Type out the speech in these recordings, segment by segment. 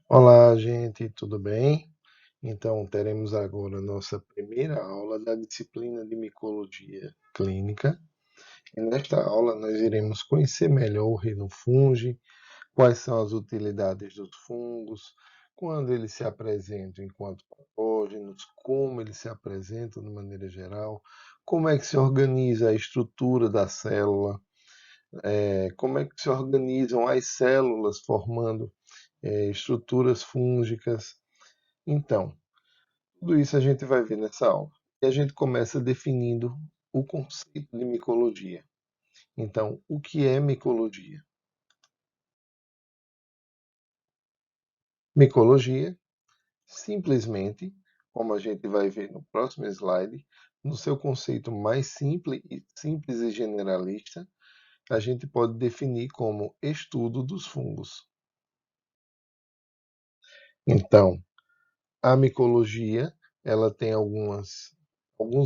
Olá, gente, tudo bem? Então, teremos agora nossa primeira aula da disciplina de micologia clínica. E nesta aula, nós iremos conhecer melhor o reino fungi, quais são as utilidades dos fungos, quando eles se apresentam enquanto patógenos, como eles se apresentam de maneira geral, como é que se organiza a estrutura da célula, como é que se organizam as células formando estruturas fúngicas. Então, tudo isso a gente vai ver nessa aula. E a gente começa definindo o conceito de micologia. Então, o que é micologia? Micologia, simplesmente, como a gente vai ver no próximo slide, no seu conceito mais simples e generalista, a gente pode definir como estudo dos fungos. Então, a micologia, ela tem alguns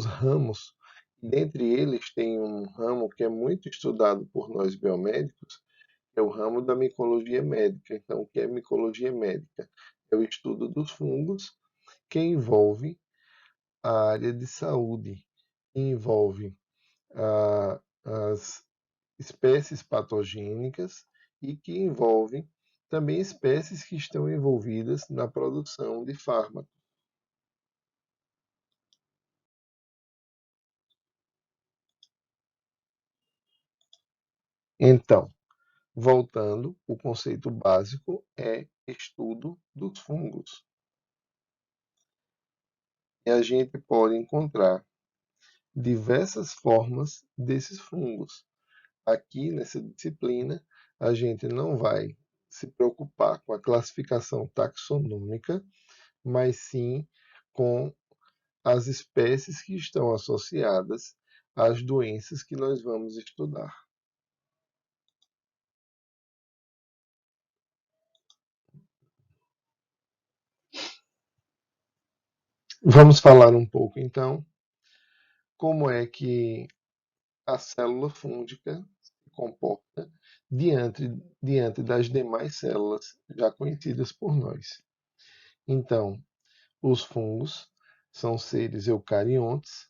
ramos. Dentre eles tem um ramo que é muito estudado por nós biomédicos, que é o ramo da micologia médica. Então, o que é micologia médica? É o estudo dos fungos que envolve a área de saúde, que envolve as espécies patogênicas e que envolve também espécies que estão envolvidas na produção de fármacos. Então, voltando, o conceito básico é estudo dos fungos. E a gente pode encontrar diversas formas desses fungos. Aqui nessa disciplina, a gente não vai se preocupar com a classificação taxonômica, mas sim com as espécies que estão associadas às doenças que nós vamos estudar. Vamos falar um pouco então como é que a célula fúngica se comporta diante das demais células já conhecidas por nós. Então, os fungos são seres eucariontes,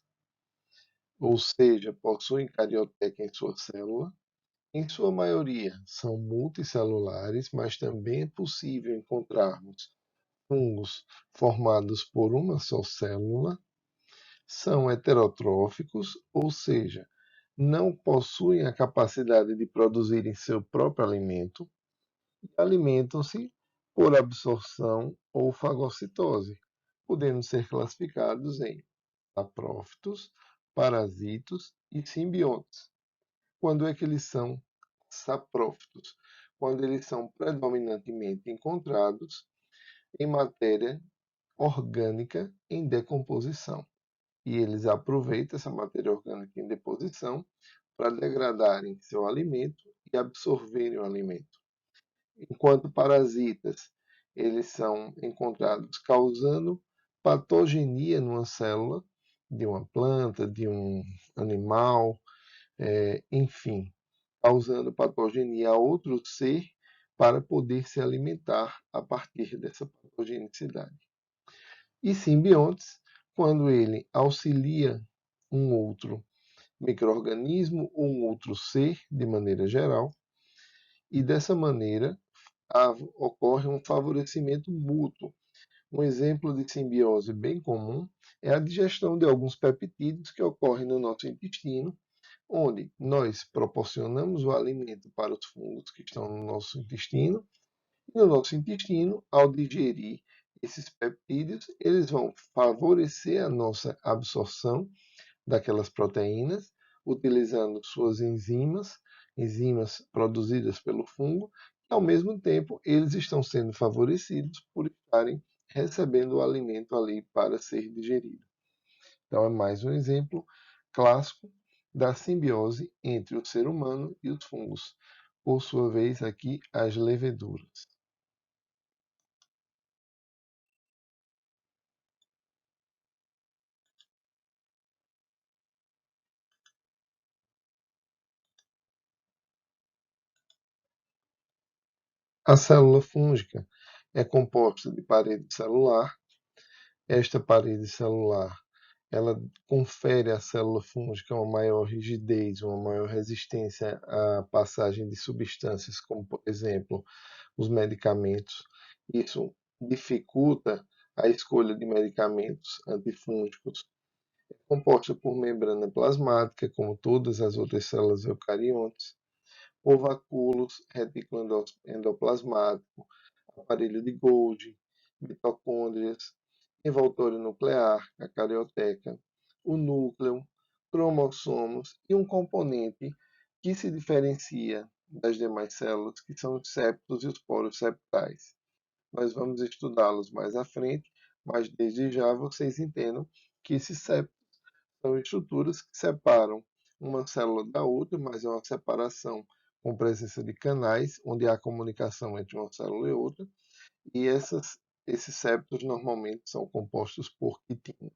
ou seja, possuem carioteca em sua célula. Em sua maioria, são multicelulares, mas também é possível encontrarmos fungos formados por uma só célula. São heterotróficos, ou seja, não possuem a capacidade de produzirem seu próprio alimento e alimentam-se por absorção ou fagocitose, podendo ser classificados em saprófitos, parasitos e simbiontes. Quando é que eles são saprófitos? Quando eles são predominantemente encontrados em matéria orgânica em decomposição. E eles aproveitam essa matéria orgânica em deposição para degradarem seu alimento e absorverem o alimento. Enquanto parasitas, eles são encontrados causando patogenia numa célula de uma planta, de um animal, enfim, causando patogenia a outro ser para poder se alimentar a partir dessa patogenicidade. E simbiontes, quando ele auxilia um outro microorganismo ou um outro ser, de maneira geral, e dessa maneira ocorre um favorecimento mútuo. Um exemplo de simbiose bem comum é a digestão de alguns peptídeos que ocorrem no nosso intestino, onde nós proporcionamos o alimento para os fungos que estão no nosso intestino, e no nosso intestino, ao digerir esses peptídeos, eles vão favorecer a nossa absorção daquelas proteínas, utilizando suas enzimas produzidas pelo fungo, e ao mesmo tempo eles estão sendo favorecidos por estarem recebendo o alimento ali para ser digerido. Então é mais um exemplo clássico da simbiose entre o ser humano e os fungos. Por sua vez, aqui as leveduras. A célula fúngica, é composta de parede celular. Esta parede celular, ela confere à célula fúngica uma maior rigidez, uma maior resistência à passagem de substâncias, como, por exemplo, os medicamentos. Isso dificulta a escolha de medicamentos antifúngicos. É composta por membrana plasmática, como todas as outras células eucariontes, por vacúolos, retículo endoplasmático, aparelho de Golgi, mitocôndrias, envoltório nuclear, a carioteca, o núcleo, cromossomos e um componente que se diferencia das demais células, que são os septos e os poros septais. Nós vamos estudá-los mais à frente, mas desde já vocês entendam que esses septos são estruturas que separam uma célula da outra, mas é uma separação com presença de canais, onde há comunicação entre uma célula e outra, e esses septos normalmente são compostos por quitina.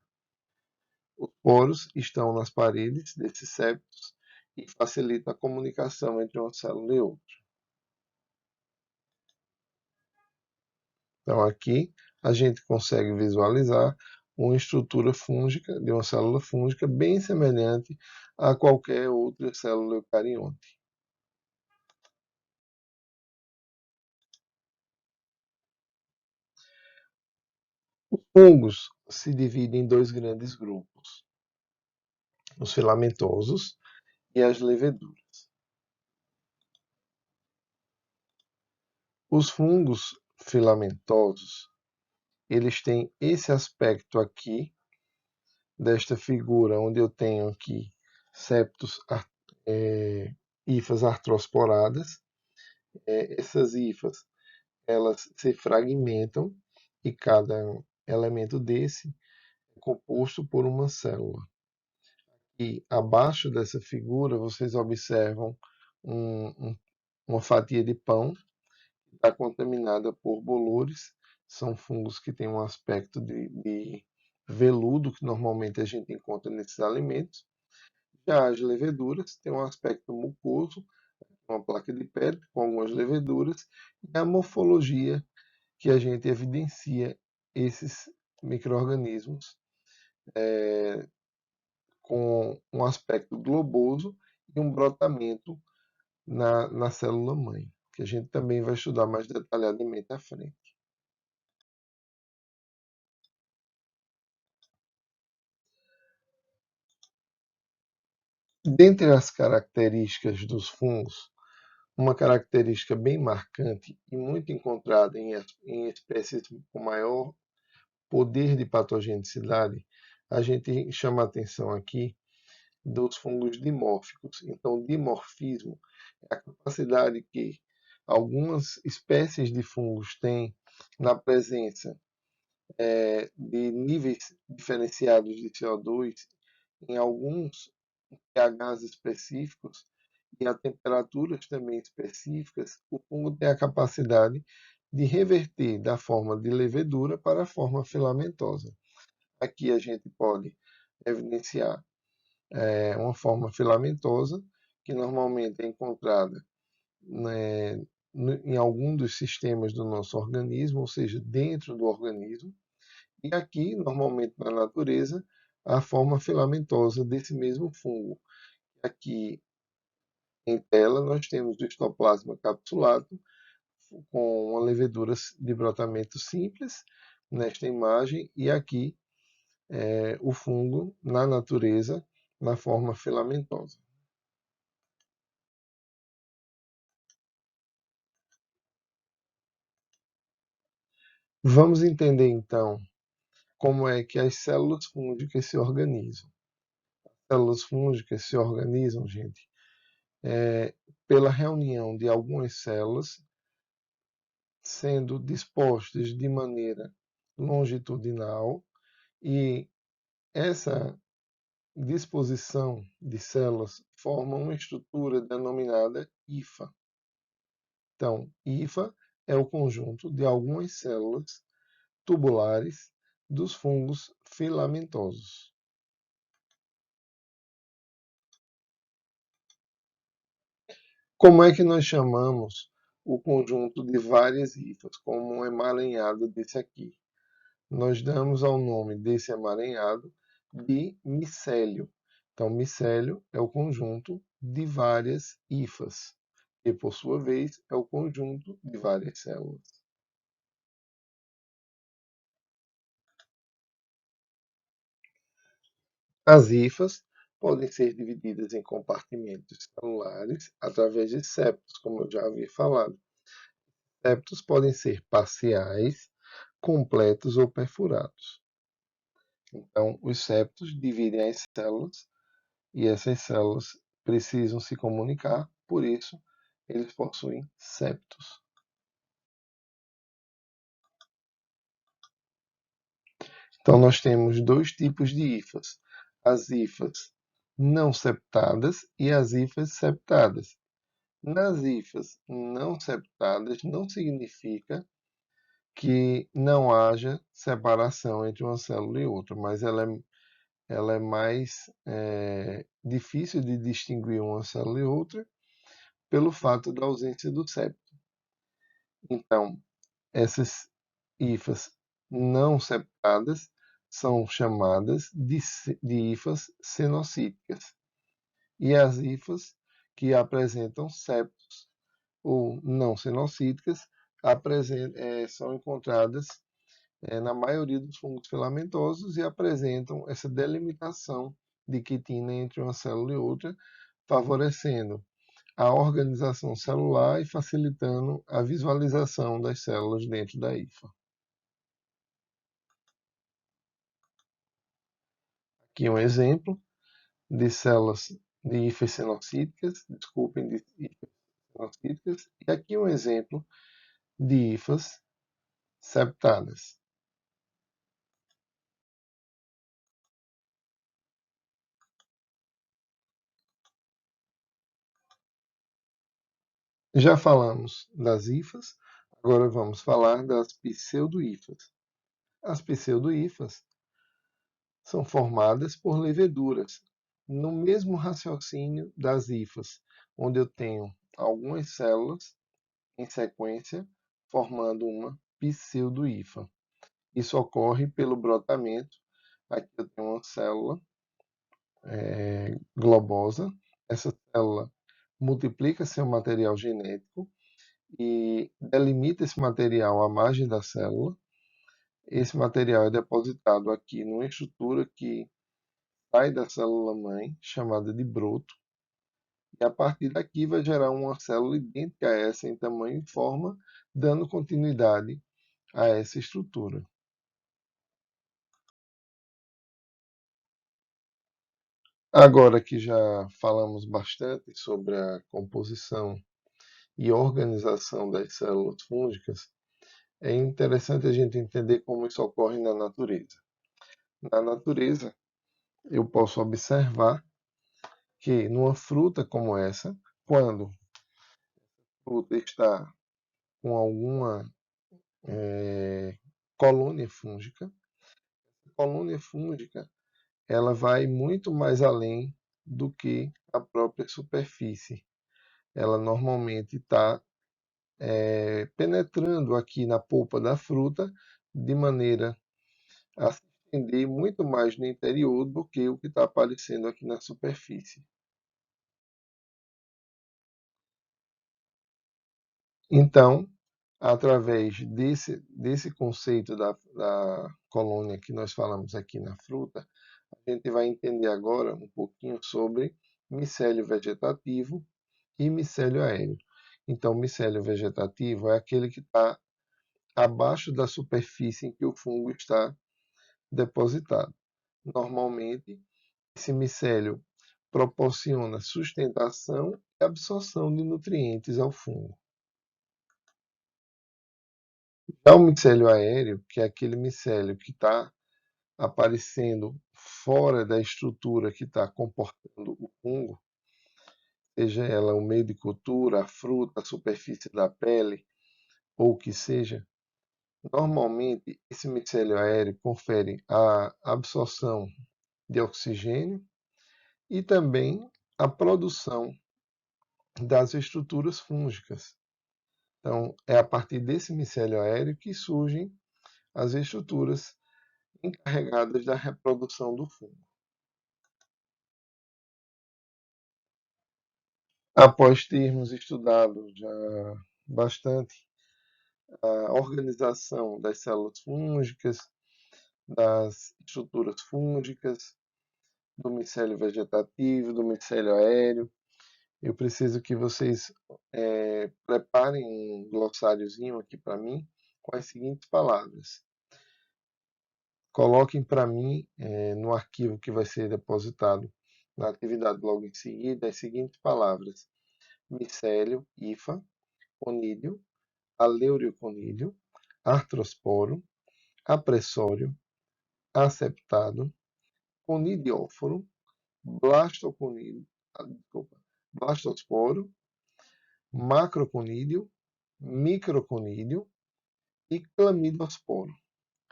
Os poros estão nas paredes desses septos e facilitam a comunicação entre uma célula e outra. Então, aqui a gente consegue visualizar uma estrutura fúngica de uma célula fúngica bem semelhante a qualquer outra célula eucarionte. Os fungos se dividem em dois grandes grupos: os filamentosos e as leveduras. Os fungos filamentosos, eles têm esse aspecto aqui, desta figura, onde eu tenho aqui septos, hifas artrosporadas. Essas hifas, elas se fragmentam e cada elemento desse é composto por uma célula. E abaixo dessa figura, vocês observam uma fatia de pão que está contaminada por bolores. São fungos que têm um aspecto de veludo, que normalmente a gente encontra nesses alimentos. Já as leveduras têm um aspecto mucoso, uma placa de pele com algumas leveduras, e a morfologia que a gente evidencia esses micro-organismos com um aspecto globoso e um brotamento na célula-mãe, que a gente também vai estudar mais detalhadamente à frente. Dentre as características dos fungos, uma característica bem marcante e muito encontrada em espécies com maior poder de patogenicidade, a gente chama a atenção aqui dos fungos dimórficos. Então, o dimorfismo é a capacidade que algumas espécies de fungos têm na presença de níveis diferenciados de CO2 em alguns pHs específicos e a temperaturas também específicas. O fungo tem a capacidade de reverter da forma de levedura para a forma filamentosa. Aqui a gente pode evidenciar uma forma filamentosa, que normalmente é encontrada, né, em algum dos sistemas do nosso organismo, ou seja, dentro do organismo, e aqui, normalmente na natureza, a forma filamentosa desse mesmo fungo. Aqui em tela nós temos o histoplasma capsulato, com uma levedura de brotamento simples, nesta imagem, e aqui o fungo na natureza, na forma filamentosa. Vamos entender então como é que as células fúngicas se organizam. As células fúngicas se organizam, gente, pela reunião de algumas células sendo dispostas de maneira longitudinal, e essa disposição de células forma uma estrutura denominada hifa. Então, hifa é o conjunto de algumas células tubulares dos fungos filamentosos. Como é que nós chamamos o conjunto de várias hifas, como um emaranhado desse aqui. Nós damos ao nome desse emaranhado de micélio. Então, micélio é o conjunto de várias hifas, que por sua vez é o conjunto de várias células. As hifas podem ser divididas em compartimentos celulares através de septos, como eu já havia falado. Septos podem ser parciais, completos ou perfurados. Então, os septos dividem as células e essas células precisam se comunicar, por isso, eles possuem septos. Então, nós temos dois tipos de hifas: as hifas não septadas e as hifas septadas. Nas hifas não septadas, não significa que não haja separação entre uma célula e outra, mas ela é mais difícil de distinguir uma célula e outra pelo fato da ausência do septo. Então, essas hifas não septadas são chamadas de hifas cenocíticas. E as hifas que apresentam septos ou não cenocíticas são encontradas na maioria dos fungos filamentosos e apresentam essa delimitação de quitina entre uma célula e outra, favorecendo a organização celular e facilitando a visualização das células dentro da hifa. Aqui um exemplo de células de hifas cenocíticas, desculpem, de hifas cenocíticas, e aqui um exemplo de hifas septadas. Já falamos das hifas, agora vamos falar das pseudo-hifas. As pseudo-hifas são formadas por leveduras, no mesmo raciocínio das hifas, onde eu tenho algumas células em sequência formando uma pseudo-hifa. Isso ocorre pelo brotamento. Aqui eu tenho uma célula globosa. Essa célula multiplica seu material genético e delimita esse material à margem da célula. Esse material é depositado aqui numa estrutura que sai da célula-mãe, chamada de broto, e a partir daqui vai gerar uma célula idêntica a essa em tamanho e forma, dando continuidade a essa estrutura. Agora que já falamos bastante sobre a composição e organização das células fúngicas, é interessante a gente entender como isso ocorre na natureza. Na natureza, eu posso observar que numa fruta como essa, quando a fruta está com alguma colônia fúngica, a colônia fúngica ela vai muito mais além do que a própria superfície. Ela normalmente está penetrando aqui na polpa da fruta de maneira a se estender muito mais no interior do que o que está aparecendo aqui na superfície. Então, através desse conceito da colônia que nós falamos aqui na fruta, a gente vai entender agora um pouquinho sobre micélio vegetativo e micélio aéreo. Então, micélio vegetativo é aquele que está abaixo da superfície em que o fungo está depositado. Normalmente, esse micélio proporciona sustentação e absorção de nutrientes ao fungo. Já o micélio aéreo, que é aquele micélio que está aparecendo fora da estrutura que está comportando o fungo, seja ela o meio de cultura, a fruta, a superfície da pele, ou o que seja, normalmente esse micélio aéreo confere a absorção de oxigênio e também a produção das estruturas fúngicas. Então, é a partir desse micélio aéreo que surgem as estruturas encarregadas da reprodução do fungo. Após termos estudado já bastante a organização das células fúngicas, das estruturas fúngicas, do micélio vegetativo, do micélio aéreo, eu preciso que vocês preparem um glossáriozinho aqui para mim com as seguintes palavras. Coloquem para mim no arquivo que vai ser depositado na atividade logo em seguida as seguintes palavras: micélio, hifa, conídeo, aleureoconídeo, artrosporo, apressório, aceptado, conidióforo, blastoconídeo, blastosporo, macroconídeo, microconídeo e clamidosporo.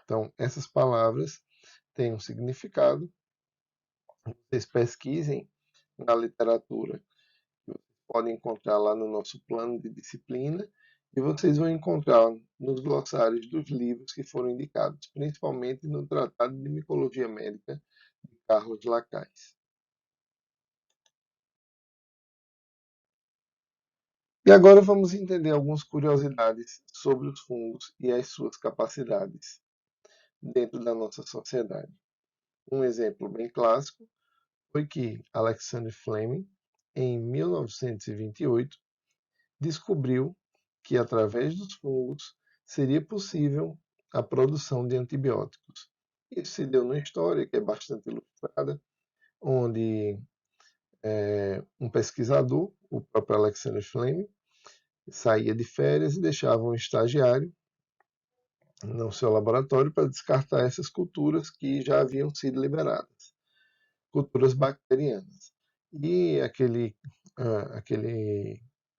Então, essas palavras têm um significado. Vocês pesquisem na literatura, podem encontrar lá no nosso plano de disciplina e vocês vão encontrar nos glossários dos livros que foram indicados, principalmente no Tratado de Micologia Médica de Carlos Lacaz. E agora vamos entender algumas curiosidades sobre os fungos e as suas capacidades dentro da nossa sociedade. Um exemplo bem clássico foi que Alexander Fleming, em 1928, descobriu que através dos fungos seria possível a produção de antibióticos. Isso se deu numa história que é bastante ilustrada, onde um pesquisador, o próprio Alexander Fleming, saía de férias e deixava um estagiário no seu laboratório para descartar essas culturas que já haviam sido liberadas, culturas bacterianas. E aquele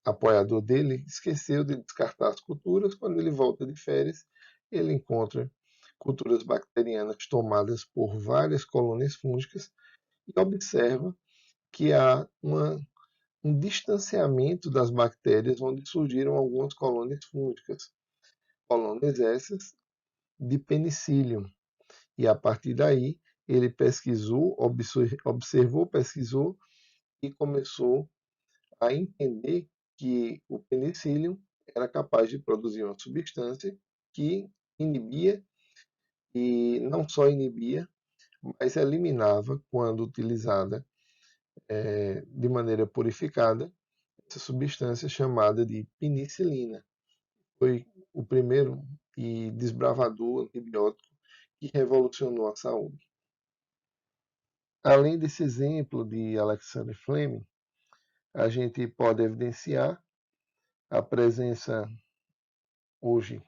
apoiador dele esqueceu de descartar as culturas. Quando ele volta de férias, ele encontra culturas bacterianas tomadas por várias colônias fúngicas e observa que há um distanciamento das bactérias onde surgiram algumas colônias fúngicas. Colônias essas de penicillium. E a partir daí, ele pesquisou, observou, pesquisou e começou a entender que o penicillium era capaz de produzir uma substância que inibia, e não só inibia, mas eliminava, quando utilizada de maneira purificada, essa substância chamada de penicilina. Foi o primeiro e desbravador antibiótico que revolucionou a saúde. Além desse exemplo de Alexander Fleming, a gente pode evidenciar a presença hoje,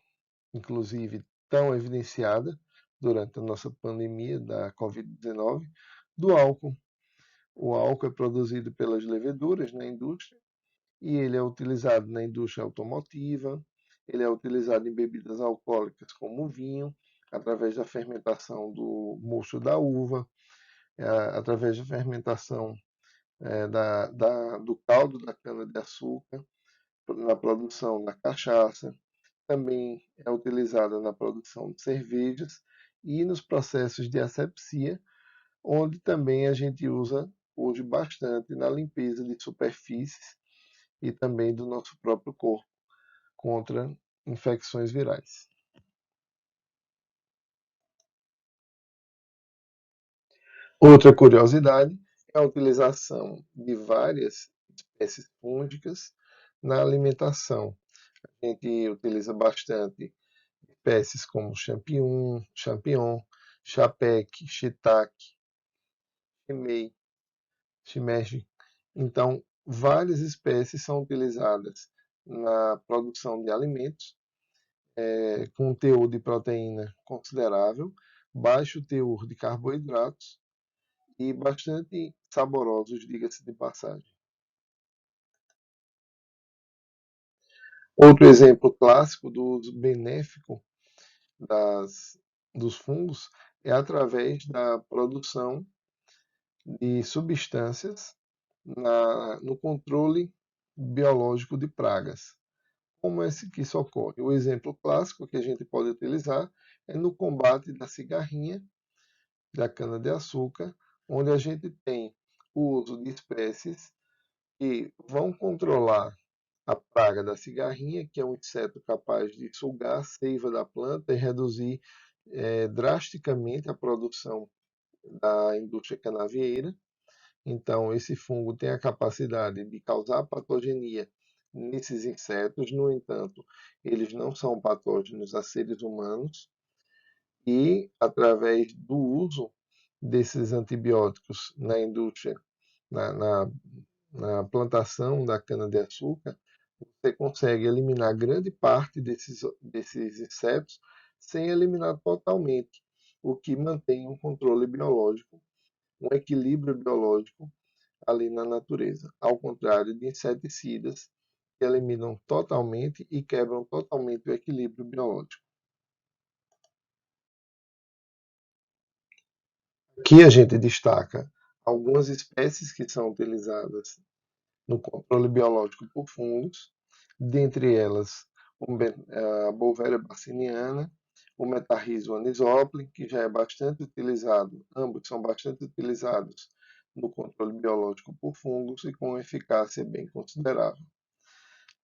inclusive tão evidenciada durante a nossa pandemia da Covid-19, do álcool. O álcool é produzido pelas leveduras na indústria e ele é utilizado na indústria automotiva, ele é utilizado em bebidas alcoólicas como o vinho, através da fermentação do mosto da uva, através da fermentação do caldo da cana-de-açúcar, na produção da cachaça, também é utilizada na produção de cervejas e nos processos de asepsia, onde também a gente usa hoje bastante na limpeza de superfícies e também do nosso próprio corpo contra infecções virais. Outra curiosidade é a utilização de várias espécies fúngicas na alimentação. A gente utiliza bastante espécies como champignon, chapéque, shiitake, shimei, shimeji. Então, várias espécies são utilizadas na produção de alimentos com um teor de proteína considerável, baixo teor de carboidratos e bastante saborosos, diga-se de passagem. Outro exemplo clássico do uso benéfico dos fungos é através da produção de substâncias no controle biológico de pragas. como é que isso ocorre? O exemplo clássico que a gente pode utilizar é no combate da cigarrinha, da cana-de-açúcar, onde a gente tem o uso de espécies que vão controlar a praga da cigarrinha, que é um inseto capaz de sugar a seiva da planta e reduzir drasticamente a produção da indústria canavieira. Então, esse fungo tem a capacidade de causar patogenia nesses insetos, no entanto, eles não são patógenos a seres humanos e, através do uso desses antibióticos na indústria, na, na, na plantação da cana-de-açúcar, você consegue eliminar grande parte desses insetos sem eliminar totalmente, o que mantém um controle biológico, um equilíbrio biológico ali na natureza, ao contrário de inseticidas que eliminam totalmente e quebram totalmente o equilíbrio biológico. Aqui a gente destaca algumas espécies que são utilizadas no controle biológico por fungos, dentre elas a Beauveria bassiniana, o Metarrhizium anisople, que já é bastante utilizado, ambos são bastante utilizados no controle biológico por fungos e com eficácia bem considerável.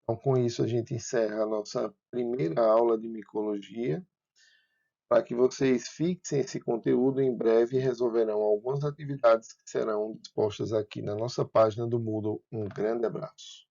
Então, com isso, a gente encerra a nossa primeira aula de micologia. Para que vocês fixem esse conteúdo, em breve resolverão algumas atividades que serão dispostas aqui na nossa página do Moodle. Um grande abraço.